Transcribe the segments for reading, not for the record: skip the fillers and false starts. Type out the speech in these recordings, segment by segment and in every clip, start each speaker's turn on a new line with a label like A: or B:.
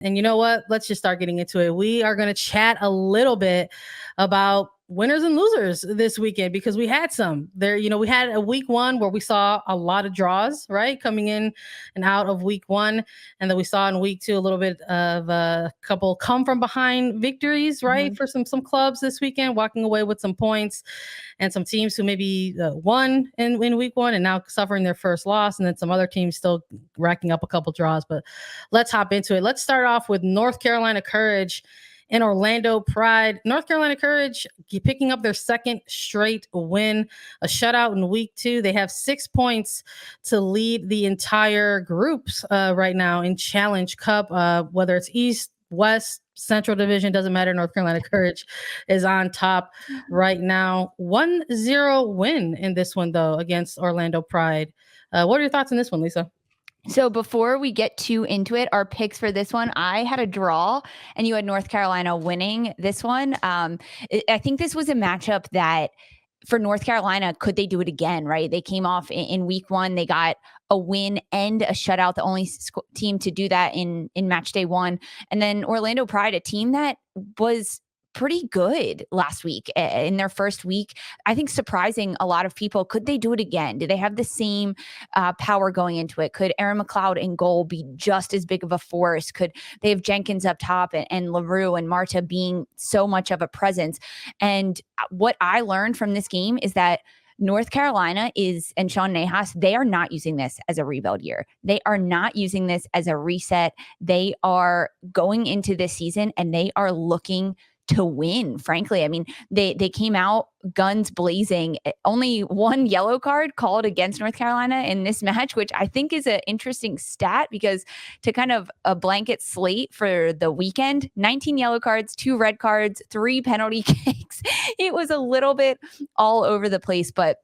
A: And you know what? Let's just start getting into it. We are going to chat a little bit about winners and losers this weekend because we had some there. We had a week one where we saw a lot of draws, right? Coming in and out of week one. And then we saw in week two a little bit of a couple come from behind victories, right? For some clubs this weekend, walking away with some points, and some teams who maybe won in week one and now suffering their first loss. And then some other teams still racking up a couple draws. But let's hop into it. Let's start off with North Carolina Courage and Orlando Pride. North Carolina Courage picking up their second straight win, a shutout in week two. They have 6 points to lead the entire groups right now in Challenge Cup, whether it's East, West, Central Division, doesn't matter. North Carolina Courage is on top right now. 1-0 win in this one, though, against Orlando Pride. What are your thoughts on this one, Lisa?
B: So before we get too into it, our picks for this one, I had a draw and you had North Carolina winning this one. I think this was a matchup that for North Carolina, could they do it again, right? They came off in week one. They got a win and a shutout, the only team to do that in Matchday 1. And then Orlando Pride, a team that was pretty good last week in their first week. I think surprising a lot of people. Could they do it again? Do they have the same power going into it? Could Aaron McLeod in goal be just as big of a force? Could they have Jenkins up top and LaRue and Marta being so much of a presence? And what I learned from this game is that North Carolina and Sean Nahas, they are not using this as a rebuild year. They are not using this as a reset. They are going into this season and they are looking to win, frankly. I mean, they came out guns blazing. Only one yellow card called against North Carolina in this match, which I think is an interesting stat because to kind of a blanket slate for the weekend, 19 yellow cards, 2 red cards, 3 penalty kicks. It was a little bit all over the place, but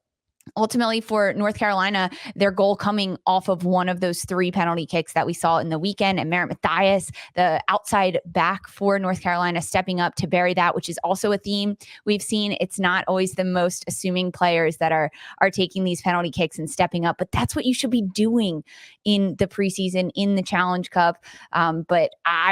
B: ultimately for North Carolina, their goal coming off of one of those 3 penalty kicks that we saw in the weekend, and Merritt Mathias, the outside back for North Carolina, stepping up to bury that, which is also a theme we've seen. It's not always the most assuming players that are taking these penalty kicks and stepping up, but that's what you should be doing in the preseason, in the Challenge Cup. But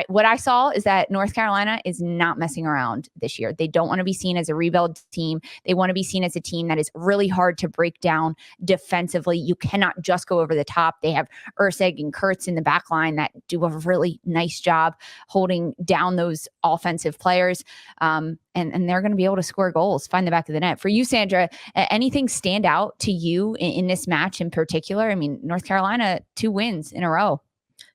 B: what I saw is that North Carolina is not messing around this year. They don't want to be seen as a rebuild team. They want to be seen as a team that is really hard to break down defensively. You cannot just go over the top. They have Urseg and Kurtz in the back line that do a really nice job holding down those offensive players. And they're going to be able to score goals, find the back of the net. For you, Sandra, anything stand out to you in this match in particular? I mean, North Carolina, 2 wins in a row.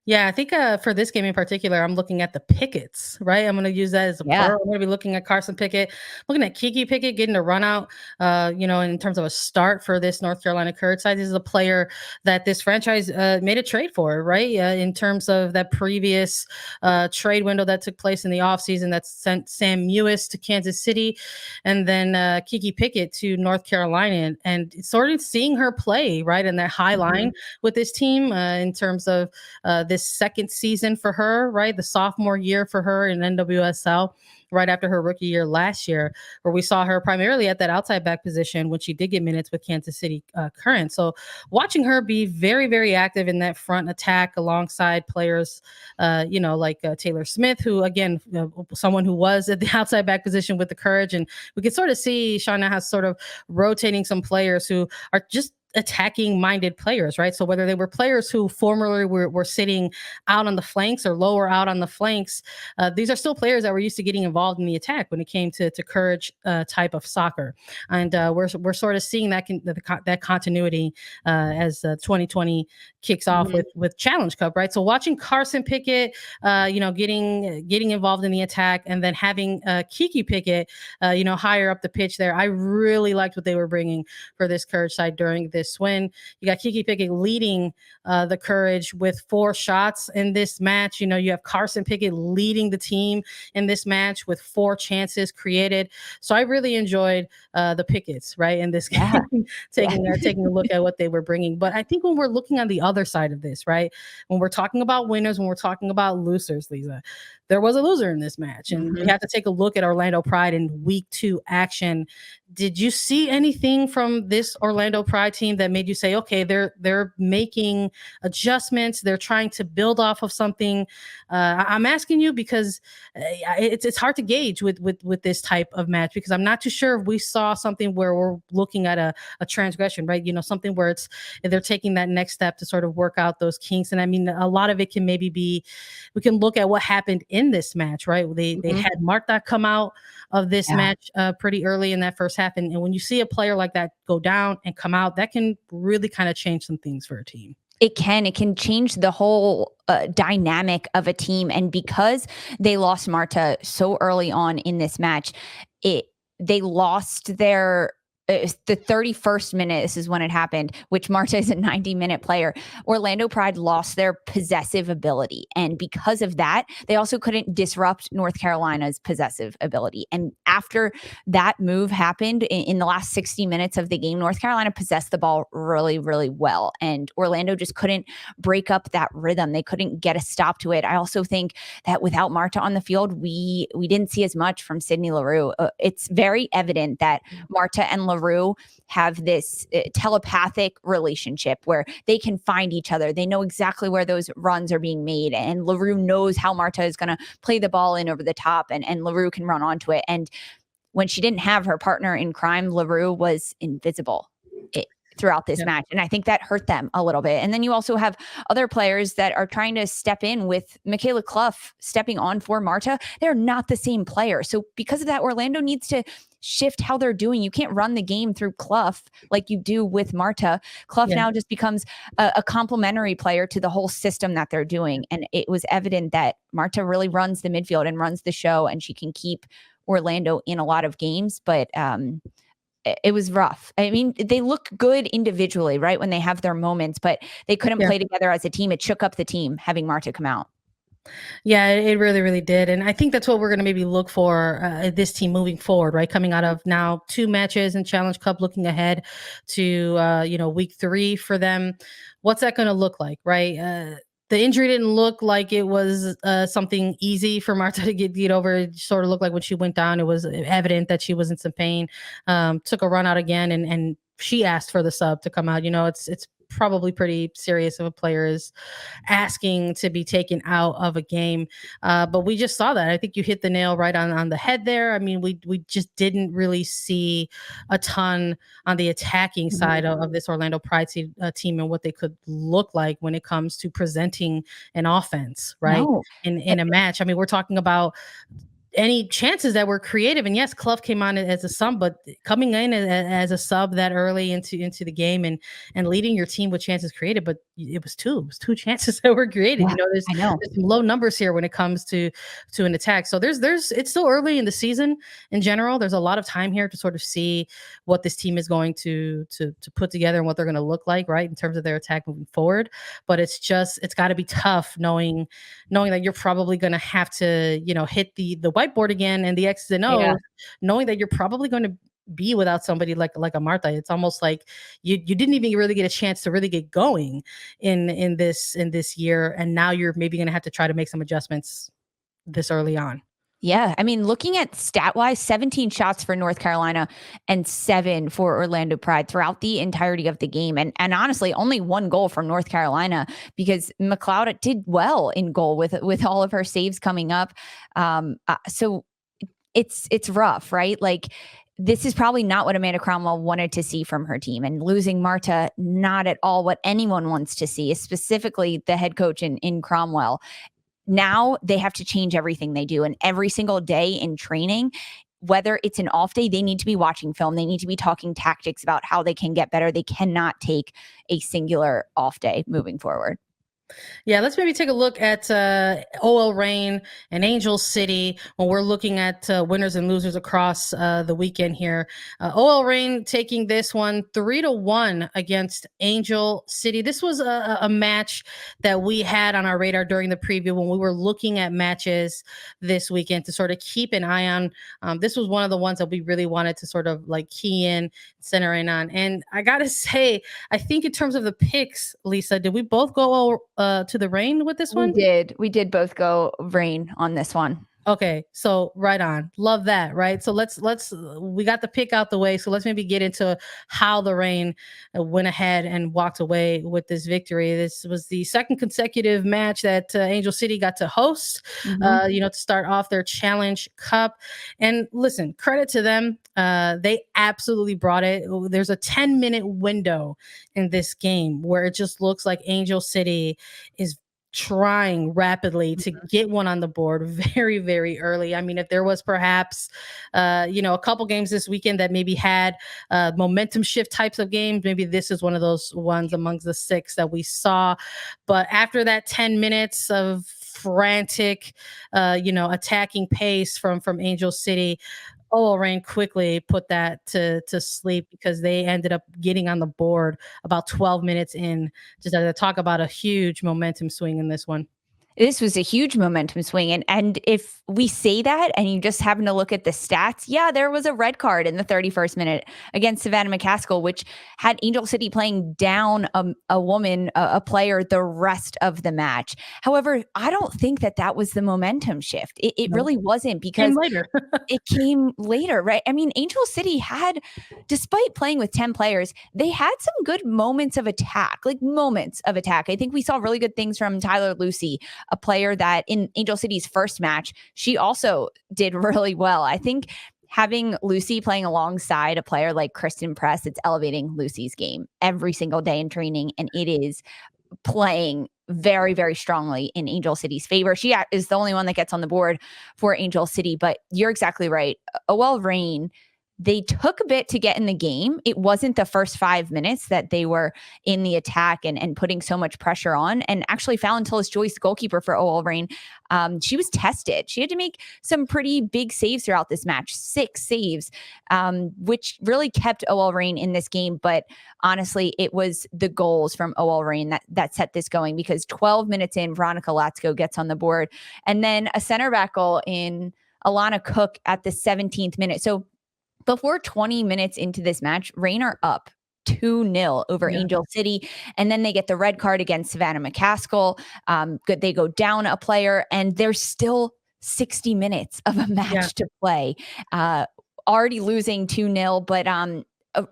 A: Yeah, I think for this game in particular, I'm looking at the Pickets, right? I'm going to use that as a pearl. I'm going to be looking at Carson Pickett, looking at Kiki Pickett getting a run out, in terms of a start for this North Carolina Courage side. This is a player that this franchise made a trade for, right? In terms of that previous trade window that took place in the offseason that sent Sam Mewis to Kansas City and then Kiki Pickett to North Carolina. And sort of seeing her play, right, in that high line with this team in terms of this second season for her, right? The sophomore year for her in NWSL, right after her rookie year last year, where we saw her primarily at that outside back position when she did get minutes with Kansas City Current. So watching her be very, very active in that front attack alongside players, like Taylor Smith, who, again, someone who was at the outside back position with the Courage. And we could sort of see Shauna has sort of rotating some players who are just attacking minded players, right? So whether they were players who formerly were sitting out on the flanks or lower out on the flanks, these are still players that were used to getting involved in the attack when it came to Courage type of soccer. And we're sort of seeing that continuity as 2020 kicks off with Challenge Cup, right? So watching Carson Pickett, getting involved in the attack, and then having Kiki Pickett, higher up the pitch there. I really liked what they were bringing for this Courage side during this win. You got Kiki Pickett leading the Courage with 4 shots in this match. You have Carson Pickett leading the team in this match with 4 chances created. So I really enjoyed the Pickets, right, in this game, taking a look at what they were bringing. But I think when we're looking on the other side of this, right, when we're talking about winners, when we're talking about losers, Lisa, there was a loser in this match. And we have to take a look at Orlando Pride in week 2 action. Did you see anything from this Orlando Pride team that made you say, okay, they're making adjustments, they're trying to build off of something? I'm asking you because it's hard to gauge with this type of match, because I'm not too sure if we saw something where we're looking at a transgression, right? Something where they're taking that next step to sort of work out those kinks. And I mean, a lot of it can maybe be, we can look at what happened in this match, right? They had Marta come out of this match pretty early in that first half. And when you see a player like that go down and come out, that can really kind of change some things for a team.
B: It can change the whole dynamic of a team. And because they lost Marta so early on in this match, they lost their the 31st minute. This is when it happened, which Marta is a 90-minute player. Orlando Pride lost their possessive ability. And because of that, they also couldn't disrupt North Carolina's possessive ability. And after that move happened in the last 60 minutes of the game, North Carolina possessed the ball really, really well. And Orlando just couldn't break up that rhythm. They couldn't get a stop to it. I also think that without Marta on the field, we didn't see as much from Sydney Leroux. It's very evident that Marta and Leroux have this telepathic relationship where they can find each other. They know exactly where those runs are being made, and Leroux knows how Marta is going to play the ball in over the top, and Leroux can run onto it. And when she didn't have her partner in crime, Leroux was invisible throughout this match. And I think that hurt them a little bit. And then you also have other players that are trying to step in, with Michaela Clough stepping on for Marta. They're not the same player. So because of that, Orlando needs to shift how they're doing. You can't run the game through Clough like you do with Marta. Clough now just becomes a complementary player to the whole system that they're doing. And it was evident that Marta really runs the midfield and runs the show, and she can keep Orlando in a lot of games. But it was rough. I mean, they look good individually, right, when they have their moments, but they couldn't play together as a team. It shook up the team having Marta come out.
A: Yeah, it really, really did. And I think that's what we're going to maybe look for this team moving forward, right? Coming out of now 2 matches in Challenge Cup, looking ahead to, week 3 for them. What's that going to look like, right? The injury didn't look like it was something easy for Marta to get over. It sort of looked like when she went down, it was evident that she was in some pain. Took a run out again, and she asked for the sub to come out. It's probably pretty serious if a player is asking to be taken out of a game. But we just saw that. I think you hit the nail right on the head there. I mean, we just didn't really see a ton on the attacking side of this Orlando Pride team and what they could look like when it comes to presenting an offense, right?
B: No.
A: In a match. I mean, we're talking about any chances that were creative. And yes, Clough came on as a sub, but coming in as a sub that early into the game and leading your team with chances created, but it was two chances that were created.
B: Yeah,
A: there's some low numbers here when it comes to an attack. So there's it's still early in the season in general. There's a lot of time here to sort of see what this team is going to put together and what they're going to look like, right, in terms of their attack moving forward. But it's got to be tough knowing that you're probably going to have to, hit the whiteboard again and the X's and O's, knowing that you're probably going to be without somebody like a Marta. It's almost like you didn't even really get a chance to really get going in this year, and now you're maybe going to have to try to make some adjustments this early on.
B: Yeah. I mean, looking at stat-wise, 17 shots for North Carolina and 7 for Orlando Pride throughout the entirety of the game. And honestly, only 1 goal from North Carolina, because McLeod did well in goal with all of her saves coming up. So it's rough, right? Like, this is probably not what Amanda Cromwell wanted to see from her team, and losing Marta, not at all what anyone wants to see, specifically the head coach in Cromwell. Now they have to change everything they do, and every single day in training, whether it's an off day, they need to be watching film. They need to be talking tactics about how they can get better. They cannot take a singular off day moving forward.
A: Yeah, let's maybe take a look at OL Reign and Angel City when we're looking at winners and losers across the weekend here. OL Reign taking this one 3-1 against Angel City. This was a match that we had on our radar during the preview when we were looking at matches this weekend to sort of keep an eye on. This was one of the ones that we really wanted to sort of like key in, center in on. And I got to say, I think in terms of the picks, Lisa, did we both go to the Reign with this one?
B: We did both go Reign on this one.
A: Okay, so right on. Love that, right? So let's we got the pick out the way. So let's maybe get into how the Rain went ahead and walked away with this victory. This was the second consecutive match that Angel City got to host,
B: Mhm.
A: to start off their Challenge Cup. And listen, credit to them. They absolutely brought it. There's a 10-minute window in this game where it just looks like Angel City is trying rapidly to get one on the board very, very early. I mean, if there was perhaps, a couple games this weekend that maybe had momentum shift types of games, maybe this is one of those ones amongst the six that we saw. But after that 10 minutes of frantic, attacking pace from Angel City, Rain quickly put that to sleep because they ended up getting on the board about 12 minutes in. Just to talk about a huge momentum swing in this one.
B: This was a huge momentum swing. And if we say that and you just happen to look at the stats, yeah, there was a red card in the 31st minute against Savannah McCaskill, which had Angel City playing down a player the rest of the match. However, I don't think that was the momentum shift. It
A: No.
B: really wasn't,
A: Came
B: because
A: later.
B: it came later, right? I mean, Angel City had, despite playing with 10 players, they had some good moments of attack, like moments of attack. I think we saw really good things from Tyler Lucy, a player that in Angel City's first match, she also did really well. I think having Lucy playing alongside a player like Kristen Press, it's elevating Lucy's game every single day in training, and it is playing very, very strongly in Angel City's favor. She is the only one that gets on the board for Angel City, but you're exactly right. OL Reign, they took a bit to get in the game. It wasn't the first 5 minutes that they were in the attack and putting so much pressure on. And actually, Fallon Tillis Joyce, goalkeeper for OL Reign, she was tested. She had to make some pretty big saves throughout this match, 6 saves, which really kept OL Reign in this game. But honestly, it was the goals from OL Reign that set this going, because 12 minutes in, Veronica Latsko gets on the board. And then a center back goal in Alana Cook at the 17th minute. So before 20 minutes into this match, Reign are up 2-0 over Angel City. And then they get the red card against Savannah McCaskill. They go down a player, and there's still 60 minutes of a match to play. Already losing 2-0, but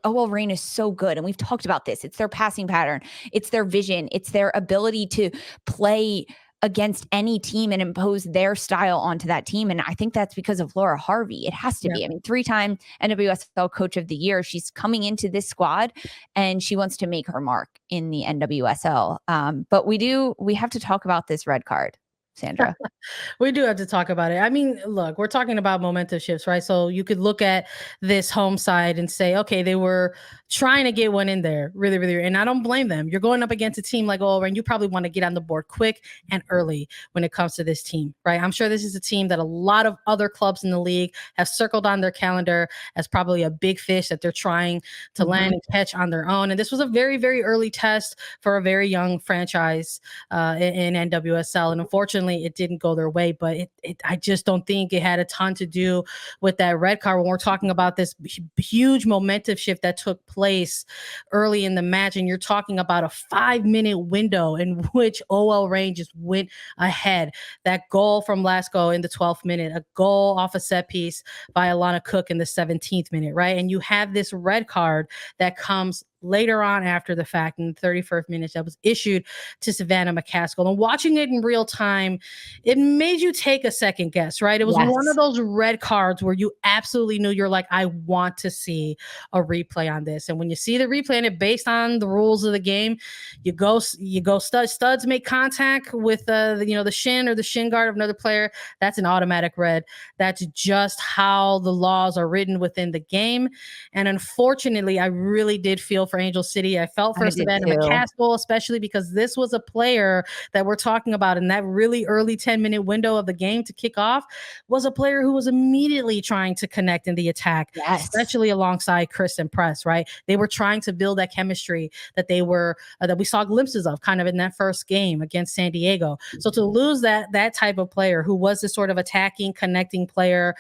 B: OL Reign is so good. And we've talked about this. It's their passing pattern. It's their vision. It's their ability to play against any team and impose their style onto that team. And I think that's because of Laura Harvey. It has to be. I mean, 3-time NWSL Coach of the Year. She's coming into this squad and she wants to make her mark in the NWSL. But we have to talk about this red card, Sandra.
A: We do have to talk about it. I mean, look, we're talking about momentum shifts, right? So you could look at this home side and say, okay, they were trying to get one in there really, really, and I don't blame them. You're going up against a team like and you probably want to get on the board quick and early when it comes to this team, right? I'm sure this is a team that a lot of other clubs in the league have circled on their calendar as probably a big fish that they're trying to land and catch on their own. And this was a very, very early test for a very young franchise in NWSL. And unfortunately, it didn't go their way, but I just don't think it had a ton to do with that red card when we're talking about this huge momentum shift that took place early in the match. And you're talking about a 5-minute window in which OL Reign just went ahead. That goal from Lasco in the 12th minute, a goal off a set piece by Alana Cook in the 17th minute, right? And you have this red card that comes later on after the fact in the 31st minute that was issued to Savannah McCaskill. And watching it in real time, it made you take a second guess, right? It was one of those red cards where you absolutely knew, you're like, I want to see a replay on this. And when you see the replay and it based on the rules of the game, you go studs make contact with the shin or the shin guard of another player. That's an automatic red. That's just how the laws are written within the game. And unfortunately, I really did feel for Angel City. I felt for Savannah McCaskill, especially because this was a player that we're talking about in that really early 10-minute window of the game to kick off, was a player who was immediately trying to connect in the attack, especially alongside Kristen Press, right? They were trying to build that chemistry that they were that we saw glimpses of kind of in that first game against San Diego. So to lose that type of player who was this sort of attacking, connecting player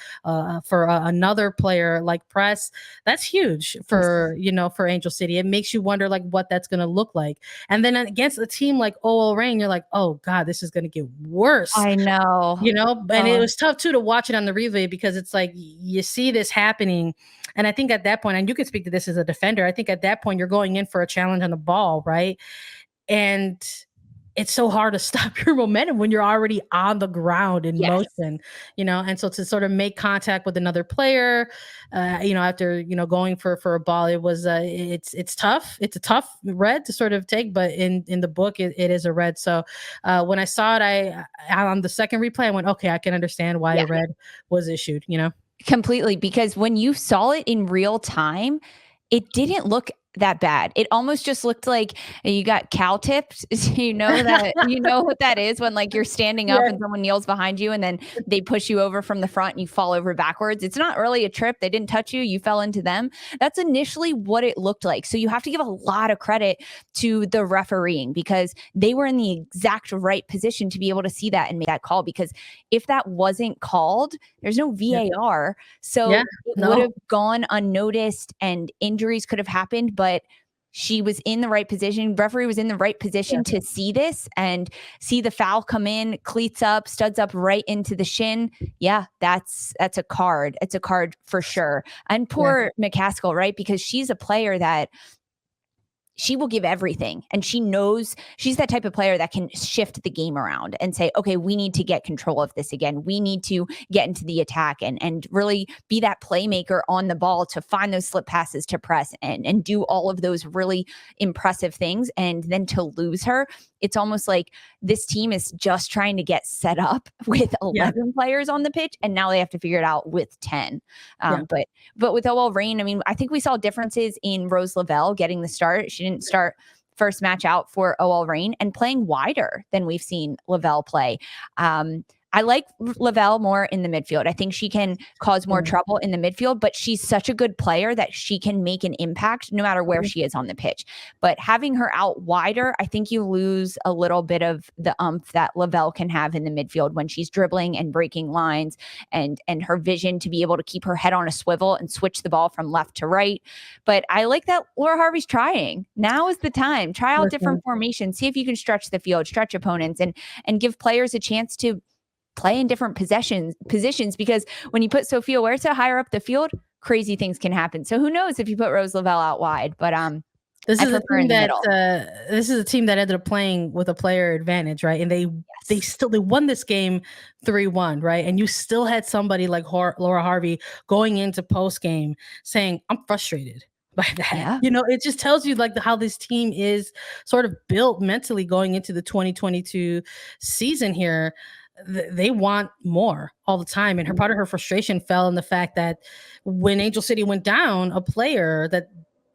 A: for another player like Press, that's huge for Angel City. It makes you wonder like what that's going to look like. And then against a team like OL Reign, you're like, oh God, this is going to get worse.
B: I know.
A: And it was tough too to watch it on the replay because it's like you see this happening. And I think at that point, and you can speak to this as a defender, I think at that point you're going in for a challenge on the ball, right? And it's so hard to stop your momentum when you're already on the ground in motion, and so to sort of make contact with another player, after, going for a ball, it was, it's tough. It's a tough red to sort of take, but in the book, it is a red. So when I saw it, I on the second replay, I went, okay, I can understand why a red was issued,
B: Completely, because when you saw it in real time, it didn't look that bad. It almost just looked like you got cow tipped. You know that you know what that is when like you're standing up and someone kneels behind you and then they push you over from the front and you fall over backwards. It's not really a trip. They didn't touch you. You fell into them. That's initially what it looked like. So you have to give a lot of credit to the refereeing because they were in the exact right position to be able to see that and make that call. Because if that wasn't called, there's no VAR. So it would have gone unnoticed and injuries could have happened. But she was in the right position. Referee was in the right position to see this and see the foul come in, cleats up, studs up right into the shin. Yeah, that's a card. It's a card for sure. And poor McCaskill, right? Because she's a player that she will give everything. And she knows she's that type of player that can shift the game around and say, okay, we need to get control of this again. We need to get into the attack and really be that playmaker on the ball to find those slip passes to press and do all of those really impressive things. And then to lose her, it's almost like this team is just trying to get set up with 11 players on the pitch. And now they have to figure it out with 10. But with OL Reign, I mean, I think we saw differences in Rose Lavelle getting the start. She didn't start first match out for OL Reign and playing wider than we've seen Lavelle play. I like Lavelle more in the midfield. I think she can cause more trouble in the midfield, but she's such a good player that she can make an impact no matter where she is on the pitch. But having her out wider, I think you lose a little bit of the umph that Lavelle can have in the midfield when she's dribbling and breaking lines and her vision to be able to keep her head on a swivel and switch the ball from left to right. But I like that Laura Harvey's trying. Now is the time. Try out different formations. See if you can stretch the field, stretch opponents, and give players a chance to play in different positions, because when you put Sophia Huerta higher up the field, crazy things can happen. So who knows if you put Rose Lavelle out wide, but
A: this is a team that ended up playing with a player advantage, right? And they won this game 3-1, right? And you still had somebody like Laura Harvey going into post game saying, I'm frustrated by that. It just tells you like how this team is sort of built mentally going into the 2022 season here. They want more all the time. And part of her frustration fell in the fact that when Angel City went down, a player that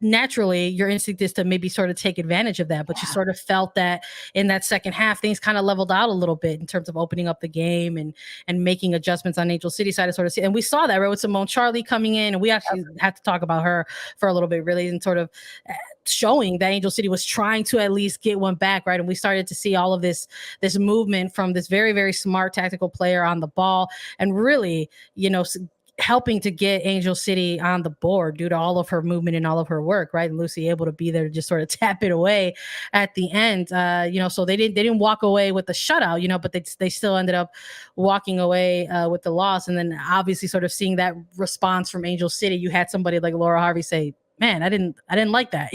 A: naturally your instinct is to maybe sort of take advantage of that. But you sort of felt that in that second half, things kind of leveled out a little bit in terms of opening up the game and making adjustments on Angel City side to sort of see. And we saw that, right, with Simone Charlie coming in. And we actually had to talk about her for a little bit, really, and sort of showing that Angel City was trying to at least get one back, right? And we started to see all of this movement from this very, very smart tactical player on the ball and really, helping to get Angel City on the board due to all of her movement and all of her work, right? And Lucy able to be there to just sort of tap it away at the end, so they didn't walk away with the shutout, but they still ended up walking away with the loss. And then obviously sort of seeing that response from Angel City, you had somebody like Laura Harvey say, man, I didn't like that.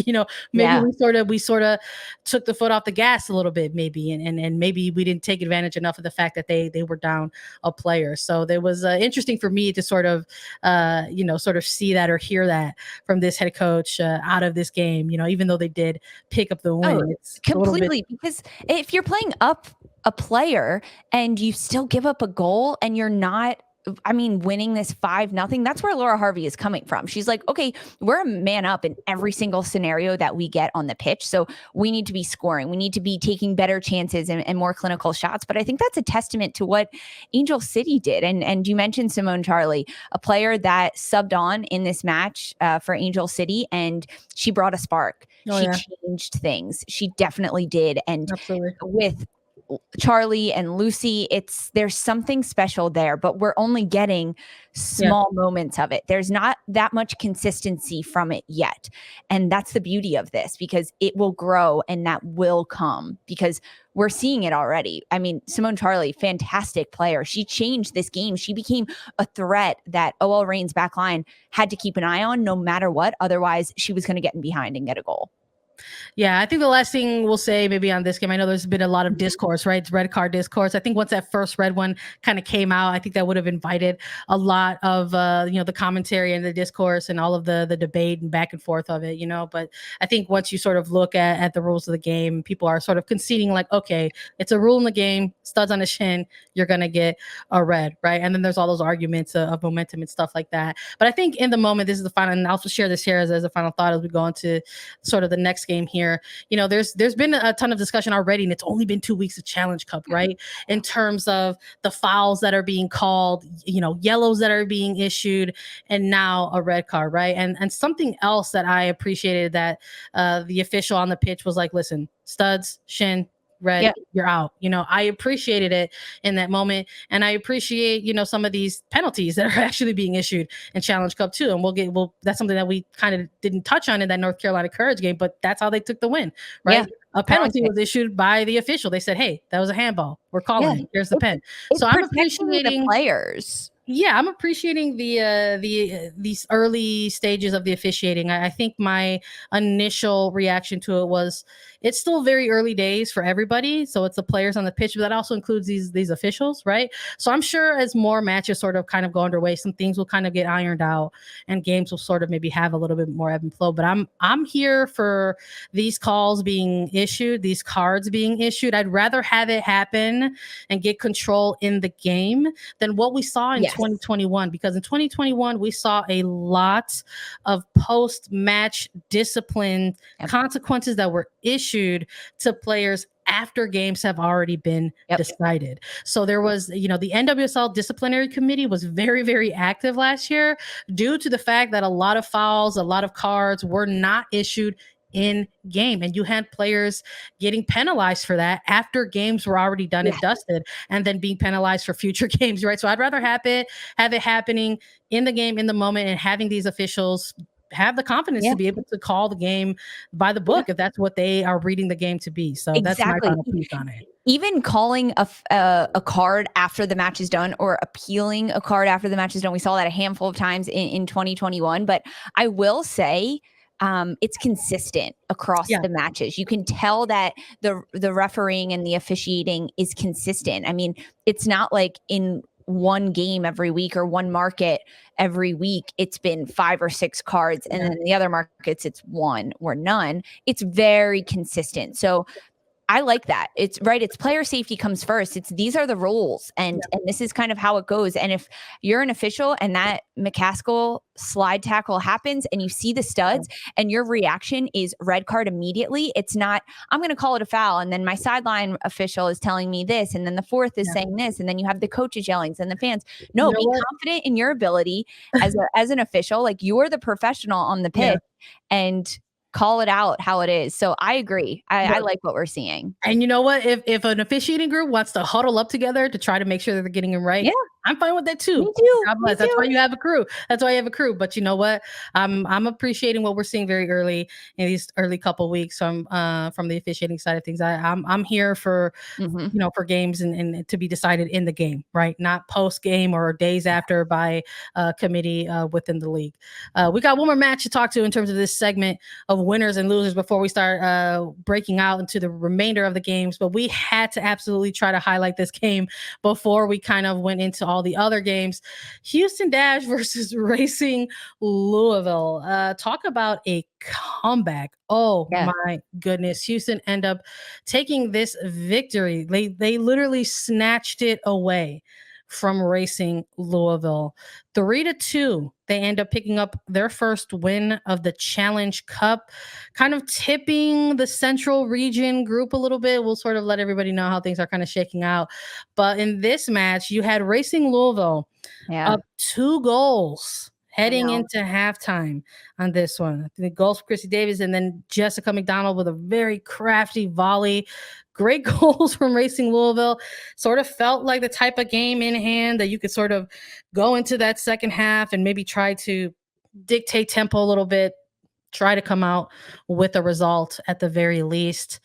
A: Maybe we sort of took the foot off the gas a little bit, maybe, and maybe we didn't take advantage enough of the fact that they were down a player. So there was interesting for me to sort of see that or hear that from this head coach out of this game. Even though they did pick up the win, it's
B: completely because if you're playing up a player and you still give up a goal and you're not. Winning this 5-0, that's where Laura Harvey is coming from. She's like, okay, we're a man up in every single scenario that we get on the pitch. So we need to be scoring. We need to be taking better chances and more clinical shots. But I think that's a testament to what Angel City did. And you mentioned Simone Charlie, a player that subbed on in this match for Angel City, and she brought a spark. She changed things. She definitely did. And with Charlie and Lucy, there's something special there, but we're only getting small moments of it. There's not that much consistency from it yet. And that's the beauty of this, because it will grow and that will come, because we're seeing it already. I mean, Simone Charlie, fantastic player. She changed this game. She became a threat that OL Reign's backline had to keep an eye on no matter what. Otherwise, she was going to get in behind and get a goal.
A: Yeah, I think the last thing we'll say maybe on this game, I know there's been a lot of discourse, right? It's red card discourse. I think once that first red one kind of came out, I think that would have invited a lot of, the commentary and the discourse and all of the debate and back and forth of it, But I think once you sort of look at the rules of the game, people are sort of conceding like, okay, it's a rule in the game, studs on the shin, you're going to get a red, right? And then there's all those arguments of momentum and stuff like that. But I think in the moment, this is the final, and I'll share this here as a final thought as we go into sort of the next game here. There's been a ton of discussion already, and it's only been 2 weeks of Challenge Cup, right? In terms of the fouls that are being called, yellows that are being issued, and now a red card, right? And something else that I appreciated that the official on the pitch was like, listen, studs, shin, red, you're out. I appreciated it in that moment. And I appreciate, some of these penalties that are actually being issued in Challenge Cup too. And that's something that we kind of didn't touch on in that North Carolina Courage game, but that's how they took the win, right? Yeah. A penalty was issued by the official. They said, hey, that was a handball. We're calling it. Here's the pen.
B: So I'm appreciating the players.
A: Yeah, I'm appreciating these early stages of the officiating. I think my initial reaction to it was it's still very early days for everybody. So it's the players on the pitch, but that also includes these officials, right? So I'm sure as more matches sort of kind of go underway, some things will kind of get ironed out and games will sort of maybe have a little bit more ebb and flow. But I'm here for these calls being issued, these cards being issued. I'd rather have it happen and get control in the game than what we saw in 2021, because in 2021 we saw a lot of post-match discipline consequences that were issued to players after games have already been decided. So there was, the NWSL disciplinary committee was very, very active last year due to the fact that a lot of fouls, a lot of cards were not issued in game, and you had players getting penalized for that after games were already done and dusted, and then being penalized for future games, right? So I'd rather have it happening in the game, in the moment, and having these officials have the confidence to be able to call the game by the book if that's what they are reading the game to be. So that's my final piece on it.
B: Even calling a card after the match is done, or appealing a card after the match is done, we saw that a handful of times in 2021. But I will say, it's consistent across the matches. You can tell that the refereeing and the officiating is consistent. I mean, it's not like in one game every week or one market every week it's been 5 or 6 cards, and then in the other markets it's 1 or none. It's very consistent. So I like that. It's right. It's player safety comes first. These are the rules, and this is kind of how it goes. And if you're an official and that McCaskill slide tackle happens and you see the studs and your reaction is red card immediately, it's not, I'm going to call it a foul, and then my sideline official is telling me this, and then the fourth is saying this, and then you have the coaches yelling and the fans. No, be confident in your ability as an official. Like, you're the professional on the pitch, and call it out how it is. So I agree. I like what we're seeing.
A: And you know what? If an officiating group wants to huddle up together to try to make sure that they're getting it right, I'm fine with that too.
B: Me too.
A: God bless. That's why you have a crew. That's why you have a crew. But you know what? I'm appreciating what we're seeing very early in these early couple weeks from the officiating side of things. I'm here for for games and to be decided in the game, right? Not post game or days after by committee within the league. We got one more match to talk to in terms of this segment of winners and losers before we start breaking out into the remainder of the games. But we had to absolutely try to highlight this game before we kind of went into all the other games. Houston Dash versus Racing Louisville. Talk about a comeback. Oh my goodness. Houston end up taking this victory. They literally snatched it away from Racing Louisville. 3-2. They end up picking up their first win of the Challenge Cup, kind of tipping the Central Region group a little bit. We'll sort of let everybody know how things are kind of shaking out. But in this match, you had Racing Louisville up 2 goals heading into halftime on this one. The goals for Chrissy Davis, and then Jessica McDonald with a very crafty volley. great goals from Racing Louisville. Sort of felt like the type of game in hand that you could sort of go into that second half and maybe try to dictate tempo a little bit, try to come out with a result at the very least.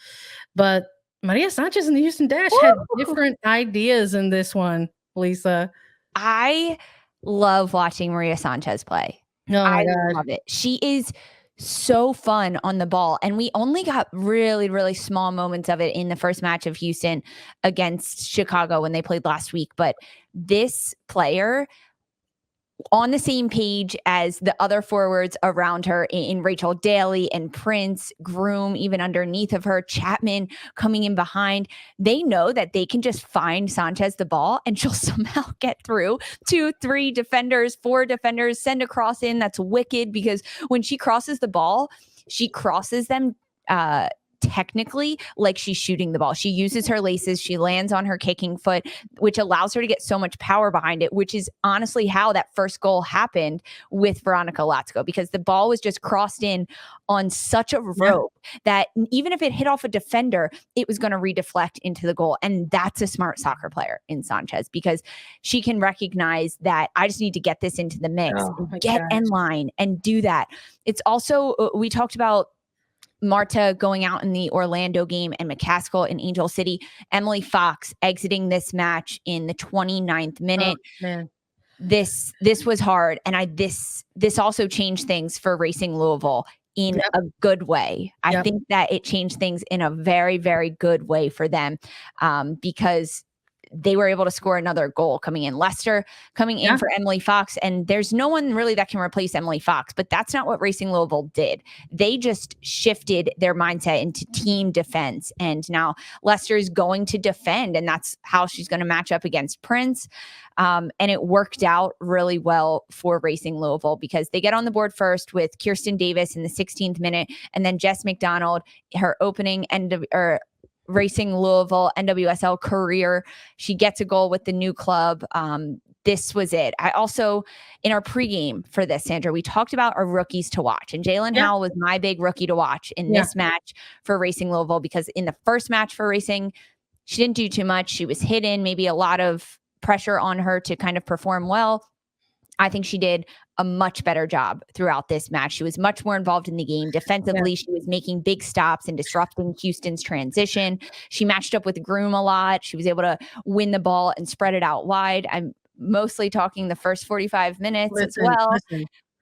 A: But Maria Sanchez and the Houston Dash had different ideas in this one, Lisa.
B: I love watching Maria Sanchez play.
A: Oh my
B: I
A: God.
B: love it. She is so fun on the ball. And we only got really, really small moments of it in the first match of Houston against Chicago when they played last week. But this player, on the same page as the other forwards around her in Rachel Daly and Prince, Groom, even underneath of her, Chapman coming in behind. They know that they can just find Sanchez the ball and she'll somehow get through 2, 3 defenders, 4 defenders, send a cross in. That's wicked because when she crosses the ball, she crosses them technically like she's shooting the ball. She uses her laces. She lands on her kicking foot, which allows her to get so much power behind it, which is honestly how that first goal happened with Veronica Latsko, because the ball was just crossed in on such a rope that even if it hit off a defender, it was going to redeflect into the goal. And that's a smart soccer player in Sanchez because she can recognize that I just need to get this into the mix, get in line and do that. It's also, we talked about Marta going out in the Orlando game and McCaskill in Angel City. Emily Fox exiting this match in the 29th minute.
A: Oh, man.
B: This was hard. And this also changed things for Racing Louisville in a good way. I think that it changed things in a very, very good way for them because they were able to score another goal coming in. Lester coming in for Emily Fox, and there's no one really that can replace Emily Fox, but that's not what Racing Louisville did. They just shifted their mindset into team defense, and now Lester is going to defend, and that's how she's going to match up against Prince. And it worked out really well for Racing Louisville because they get on the board first with Kirsten Davis in the 16th minute, and then Jess McDonald, her opening Racing Louisville NWSL career. She gets a goal with the new club. This was it. I also, in our pregame for this, Sandra, we talked about our rookies to watch. And Jalen Howell was my big rookie to watch in this match for Racing Louisville because in the first match for Racing, she didn't do too much. She was hidden, maybe a lot of pressure on her to kind of perform well. I think she did a much better job throughout this match. She was much more involved in the game. Defensively, she was making big stops and disrupting Houston's transition. She matched up with Groom a lot. She was able to win the ball and spread it out wide. I'm mostly talking the first 45 minutes as well.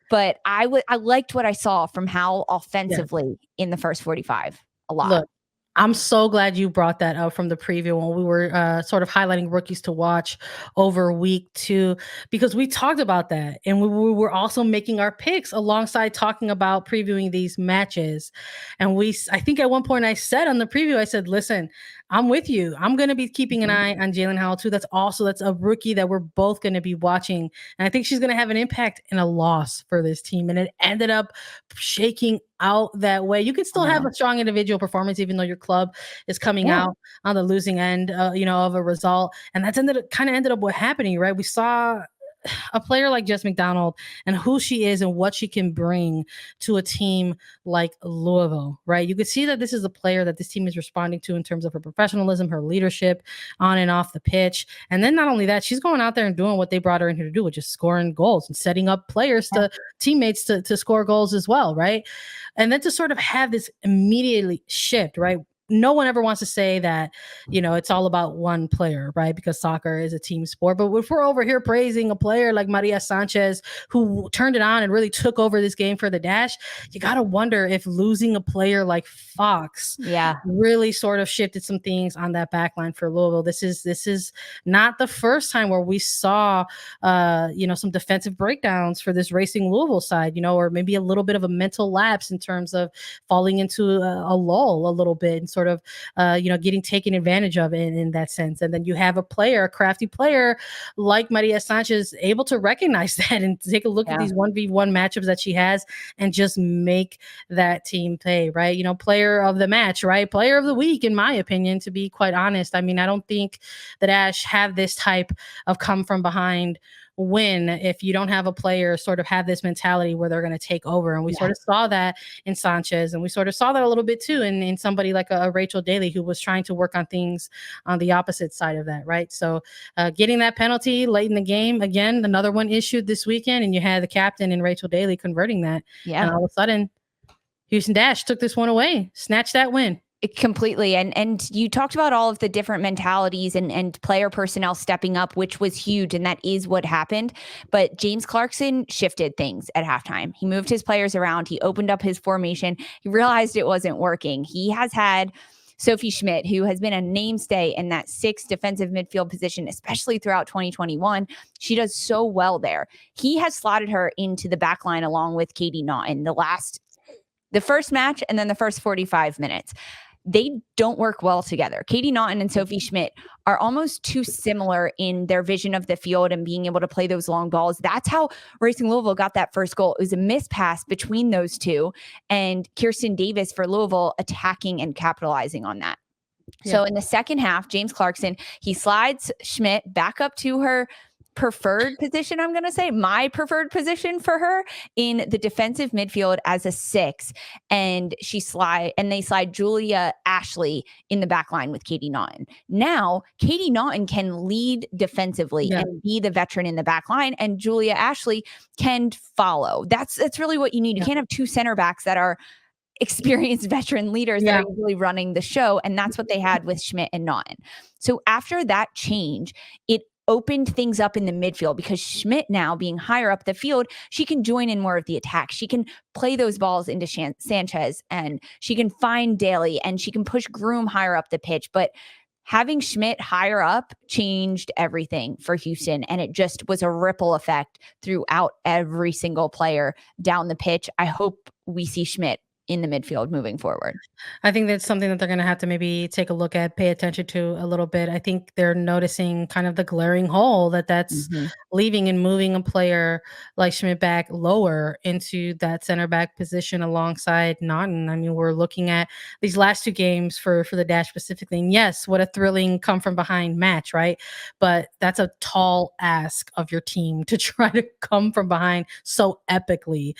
B: But I liked what I saw from Howell offensively in the first 45 a lot.
A: Look, I'm so glad you brought that up from the preview when we were sort of highlighting rookies to watch over week 2, because we talked about that. And we were also making our picks alongside talking about previewing these matches. And I think at one point I said on the preview, I said, listen, I'm with you. I'm going to be keeping an eye on Jalen Howell too. That's a rookie that we're both going to be watching. And I think she's going to have an impact and a loss for this team. And it ended up shaking out that way. You can still have a strong individual performance, even though your club is coming out on the losing end, of a result. And that's ended up what happening, right? We saw a player like Jess McDonald and who she is and what she can bring to a team like Louisville, right? You could see that this is a player that this team is responding to in terms of her professionalism, her leadership on and off the pitch. And then not only that, she's going out there and doing what they brought her in here to do, which is scoring goals and setting up teammates to score goals as well, right? And then to sort of have this immediately shift, right? No one ever wants to say that, it's all about one player, right? Because soccer is a team sport. But if we're over here praising a player like Maria Sanchez, who turned it on and really took over this game for the Dash, you got to wonder if losing a player like Fox really sort of shifted some things on that backline for Louisville. This is not the first time where we saw, some defensive breakdowns for this Racing Louisville side, or maybe a little bit of a mental lapse in terms of falling into a lull a little bit and sort of, getting taken advantage of in that sense. And then you have a crafty player like Maria Sanchez able to recognize that and take a look at these 1v1 matchups that she has and just make that team pay, right? Player of the match, right? Player of the week, in my opinion, to be quite honest. I mean, I don't think that Ash have this type of come from behind win if you don't have a player sort of have this mentality where they're going to take over. And we sort of saw that in Sanchez, and we sort of saw that a little bit too in somebody like a Rachel Daly, who was trying to work on things on the opposite side of that, right? So getting that penalty late in the game, again, another one issued this weekend, and you had the captain and Rachel Daly converting that.
B: Yeah.
A: And all of a sudden, Houston Dash took this one away, snatched that win.
B: Completely. And you talked about all of the different mentalities and player personnel stepping up, which was huge. And that is what happened. But James Clarkson shifted things at halftime. He moved his players around. He opened up his formation. He realized it wasn't working. He has had Sophie Schmidt, who has been a mainstay in that 6th defensive midfield position, especially throughout 2021. She does so well there. He has slotted her into the back line along with Katie Naughton the first match and then the first 45 minutes. They don't work well together. Katie Naughton and Sophie Schmidt are almost too similar in their vision of the field and being able to play those long balls. That's how Racing Louisville got that first goal. It was a missed pass between those two, and Kirsten Davis for Louisville attacking and capitalizing on that. Yeah. So in the second half, James Clarkson, he slides Schmidt back up to her preferred position, I'm going to say my preferred position for her in the defensive midfield as a 6. And they slide Julia Ashley in the back line with Katie Naughton. Now, Katie Naughton can lead defensively and be the veteran in the back line, and Julia Ashley can follow. That's really what you need. You can't have 2 center backs that are experienced veteran leaders that are really running the show. And that's what they had with Schmidt and Naughton. So after that change, it opened things up in the midfield, because Schmidt, now being higher up the field, she can join in more of the attack. She can play those balls into Sanchez, and she can find Daly, and she can push Groom higher up the pitch. But having Schmidt higher up changed everything for Houston, and it just was a ripple effect throughout every single player down the pitch. I hope we see Schmidt in the midfield moving forward.
A: I think that's something that they're going to have to maybe take a look at, pay attention to a little bit. I think they're noticing kind of the glaring hole that's leaving and moving a player like Schmidt back lower into that center back position alongside Naughton. I mean, we're looking at these last 2 games for the Dash specifically. And yes, what a thrilling come from behind match, right? But that's a tall ask of your team to try to come from behind so epically.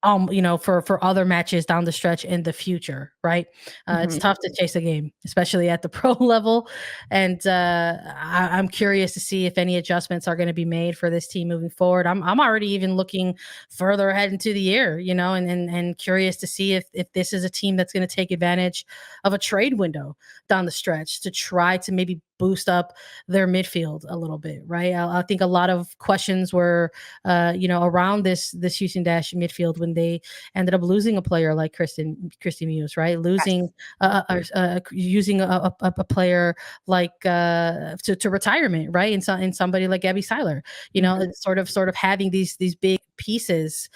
A: For other matches down the stretch in the future, right? It's tough to chase a game, especially at the pro level. And I'm curious to see if any adjustments are going to be made for this team moving forward. I'm already even looking further ahead into the year, and curious to see if this is a team that's going to take advantage of a trade window down the stretch to try to maybe boost up their midfield a little bit, right? I think a lot of questions were, around this Houston Dash midfield when they ended up losing a player like Christy Muse, right? Losing, using a player like to retirement, right? In somebody like Abby Seiler, it's sort of having these big pieces,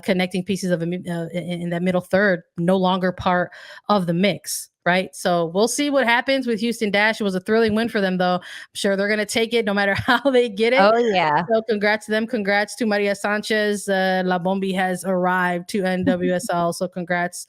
A: connecting pieces of in that middle third, no longer part of the mix. Right. So we'll see what happens with Houston Dash. It was a thrilling win for them, though. I'm sure they're going to take it no matter how they get it.
B: Oh, yeah.
A: So congrats to them. Congrats to Maria Sanchez. La Bombi has arrived to NWSL. So congrats